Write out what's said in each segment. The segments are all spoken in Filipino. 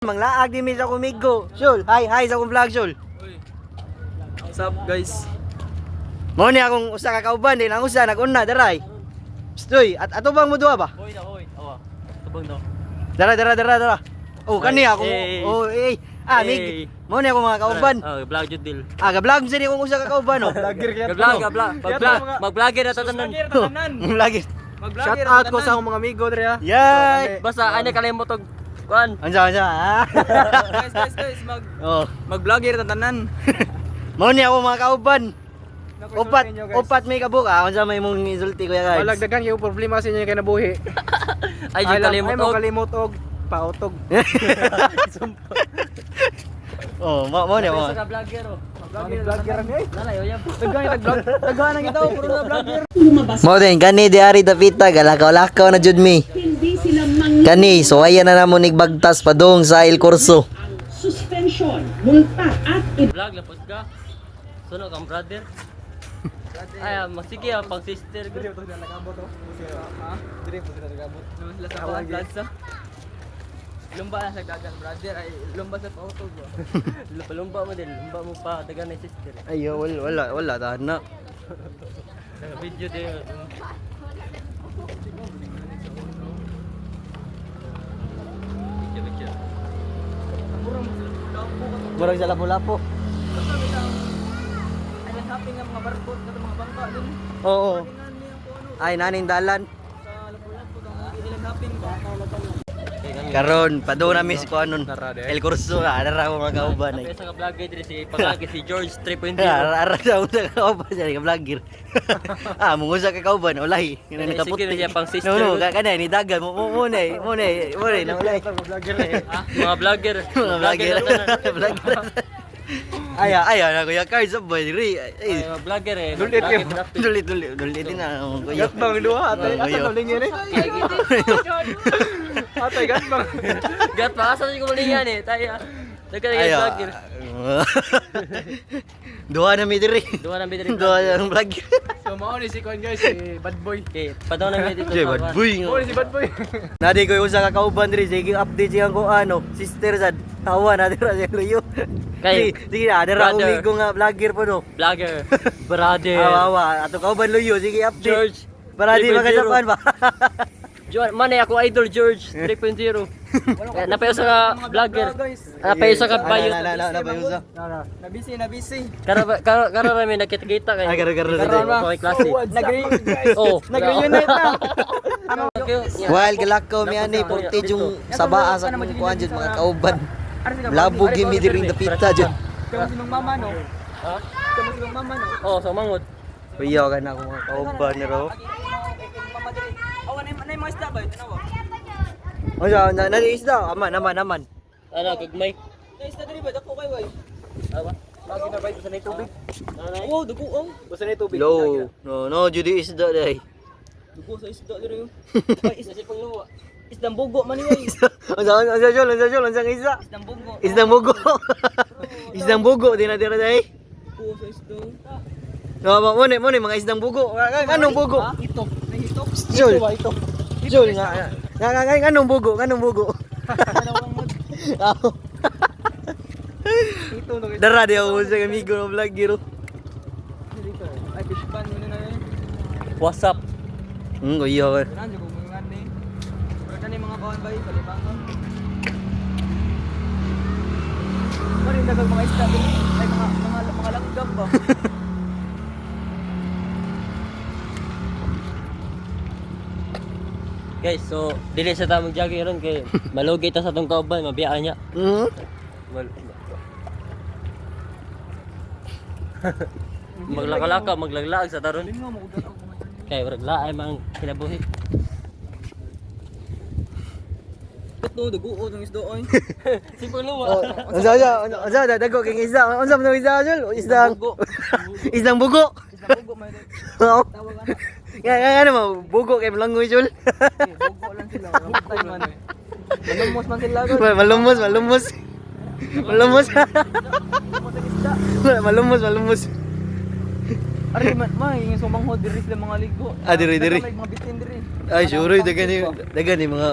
Manglaag din mi sa kumigo. Shul, hi sa akong vlog, Shul. What's up, guys? Mo ni akong usa ka kauban din ang usa nag-una daray. Stoy, ato bang mo duha ba? Hoy na, hoy. Awa. Tubang daw. Dara. Oh, kani ako. Hey. Oh, Hey. mig. Mo ni ako mga kauban. Oh, vlog jud deal. Ga-vlog sa akong usa ka kauban, oh. Mag-vlogger na tatanan. Lagi. Shout out ko sa akong mga amigo dre ha. Yay! Basta ani kalimot og kuan. Ansa. Guys, Oh. mag-vlogger na tanan. Mo ni ako mga kauban. Upat may kabuk unsa may mong isulti kuya guys. Malagdagan yung problema sa inyo kay nabuhi. Ay jud kalimot og. kalimot og pautog. Oh, mo ni mo. Sa vlogger oh. Vlogger ni. Nalayo yan. Daghan na kita puro na vlogger. Mo din kani di ari tapita galakaw-lakaw na jud mi. Kani so ayan na namo nigbagtas padung sa Il Corso. Suspension, multa at Vlog lapos ka. Suno kang brother. Ay, magsige pang sister ko. Dire po sila nagabot oh. Ha? Dire po sila nagabot. Sila sa pang plaza. Lumba na sa dagan brother ay lumba sa pautog. Lumba mo din, lumba mo pa dagan na sister. Ayo wala tahan na. Video din. Video. Murag sa lapu-lapu. Ay happy nga mga barbot ka mga bangka din. Oo. Ay naning dalan. Sa lapu-lapu ang ilang happy ba? Karon padung na mi si kuanon. Il Corso ara ko mga kauban ay. Sa vlogger din si pangagi si George 3.0. Ara sa usa ka kauban siya ka vlogger. Mong usa ka kauban ulay. Sige na siya pang sister. No, kana ni dagan mo na ulay. Vlogger ni. Mga vlogger. Mga vlogger. Vlogger. Ay na kuya Carl sa boy diri. Ay, mga vlogger eh. Dulit yun. Dulit din na kuya. Gatbang duha atay. Oh, Asa kuya. naling yan eh. Atay gatbang. Gat pa asa ko mali yan eh. Tayo. Nagkalagay vlogger. Duha na mi diri. Duha na bidrin. Duha na vlogger. So mao ni si kon guys si Bad Boy. Okay, padaw na dito. Jay bad boy. Mao ni si Bad Boy. Nadi ko usa ka kauban diri sige update siya ko ano sister sad tawa na dira sa luyo. Kay, Sige na dira brother. umigo nga vlogger po no. Vlogger. Brother. Awa ato kauban luyo sige update. George. Para di 3.0. makasapan ba. Man ako idol George 3.0. Napayo sa vlogger. Napayo sa kabayo. Napayusa. Nabisi. Kara rami nakita-kita kay. Ay karo Okay, klase. Oh, Nag-reunite na. While galakaw mi ani portage yung sabaa sa kung kuan jud mga kauban. Labog mi diri dapita jud. Kamu si Mang Mama no. Ha? Kamu si Mang Mama no. Oh, sa mangot. Kuya ka na mga kauban ni ro. Awan na mga isda ba ito na wa. O sa na isda aman. Ano, gagmay. Isda diri ba dako kay way. Awa. Lagi na ba ito sa nay tubig? Nanay. Oh, dugo oh. Basta nay tubig. Low. No judi isda dai. Dugo sa isda diri. Ay, isda si pangluwa. Isdang bugo man ni. Unsa jol isda. Isdang bugo. Isdang bugo dira dai. Dugo sa isda. No, mo ni mga isdang bugo. Anong bugo? Ito. Nay ito. Jol. Ito. Jol nga. Anong bugo? Ito no. Dara di ako sa amigo ng vlog giro. Dito. Ay fish pan mo na eh. What's up? Kuya ka. Nandiyo ko mga ni. Pero ni mga kawan ba sa libangan. Ano yung dagang mga isda din? Ay mga langgam ba? Guys, so dili sa tamang jogging ron kay malugay ta sa tong kauban, mabiyaan niya. Maglaka-laka, maglaglaag sa taron. Kay urag laay mang kinabuhi. Ito dugo ng isda oy. Sipang luwa. Unsa dago king isda? Unsa man isda jol? Isdang bugo. Isda bugo may Oo. tawag Ano mo, bugo kay malangoy jol. bugo lang sila. Time man eh. Malumos man sila gud. Malumos. Malumos. Ari man, yung sumanghod diri sila mga ligo. Diri. May mga bitin diri. Ay, sure, dagan ni mga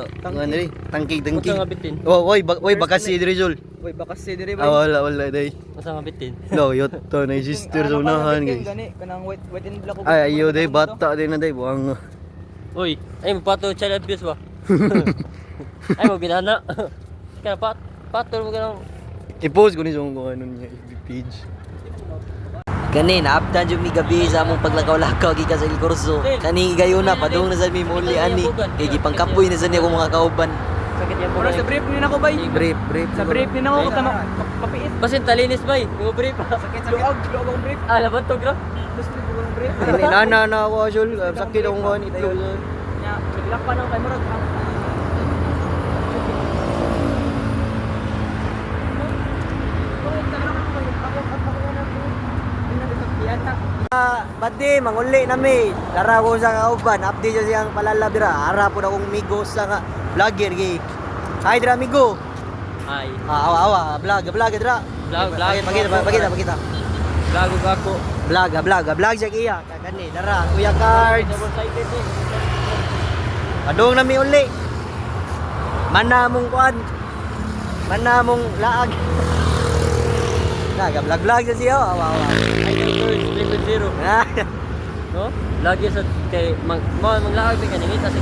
diri, tangking. Unsa nga bitin? Oh, oy, bakasi diri Jol. Uy, bakas si diri Ah, wala day. Unsa nga bitin? No, yot to na sister sa unahan guys. Gani kanang white and black. Ay, ayo day bata din na day buang. Uy, ay mapato child abuse ba? Ay mo ginana. Kaya pato mo ganang I-post ko ni sa kung ano niya FB page. Kani naaptan jud mi gabi sa among paglakaw-lakaw gikan sa El Corso. Kani gayon na padung na sa mi muli ani. Kay gipangkapoy na sa niya akong mga kauban. sakit yan po. Pero sa brief ni nako bay. Brief. Sa brief ni nako tama papiit. Basin talinis bay, mo brief. Sakit luog ang brief. Ah, laban to gra. Gusto ko ng brief. Inana na ako Jol. Sakit akong kuan itlog. Nya, bigla pa nang kay murag. Bati, manguli nami. Tara ko sa kauban. Update siya siyang palalab dira. Harap po na akong migo sa nga vlogger gi. Hi dira migo. Ay, Awa, vlog dira. Vlog. Pakita. Vlog ako. Vlog siya kiya. Kagani, dara, Kuya Cards. Double sided eh. Padung nami uli. Mana mong kuan. Mana mong laag. Vlog siya. Awa. Idol Girls 3.0. No? Lagi sa kay maglaag din kaningit as